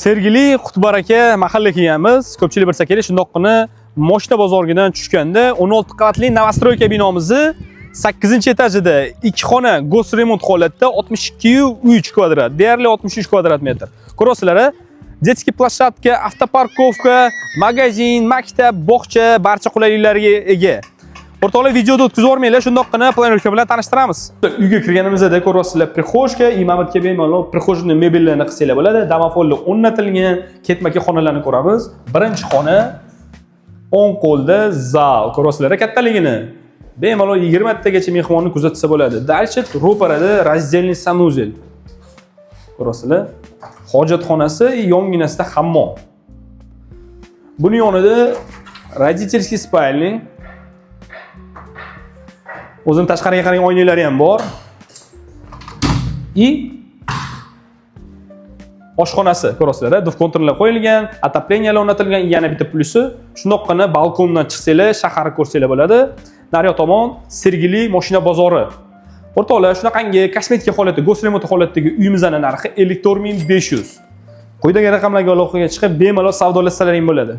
Sergili Qutbar aka mahalla kelganmiz. Ko'pchilik bilsa kerak, shundoqqina mashina bozoridan tushganda 16 qavatli Novostroyka binomizni 8-etajida 2 xona go'sremont holatda 62,3 kvadrat, deyarli 63 kvadrat metr. Ko'rasizlar, детский площадка, avtoparkovka, magazin, maktab, bog'cha barcha qulayliklarga ega. O'rtoqlar, videoda o'tkazib o'rmanglar, shundoqqina planovka bilan tanishtiramiz. Uyga kirganimizda ko'rasizlar, prixojka, imamatga bemalol prixojni mebellarni qilsanglar bo'ladi. Domofonlar o'rnatilgan, ketma-ket xonalarni ko'ramiz. Birinchi xona o'ng qo'lda zal, ko'rasizlar kattaligini. Bemalol 20 tagacha mehmonni kuzatsa bo'ladi. Dальше ro'parada раздельный sanuzel. Ko'rasizlar? Hojatxonasi, yonginasida hammom. Buni yonida родительский спальня. O'zim tashqariga qarang, oynalari ham bor. Oshxonasi, ko'rasizlar, duf kontrlar qo'yilgan, отоплениyalar o'rnatilgan. Yana bitta plusi, shundoqqina balkondan chiqsanglar, shaharni ko'rsanglar bo'ladi. Nariyoq tomon Sergeli mashina bozori. O'rtoqlar, shunaqangi kosmetika holati, go'sremont holatdagi uyimizning narxi 54.500. Quyidagi raqamlarga aloqaga chiqib, bemalol savdolashsalaring bo'ladi.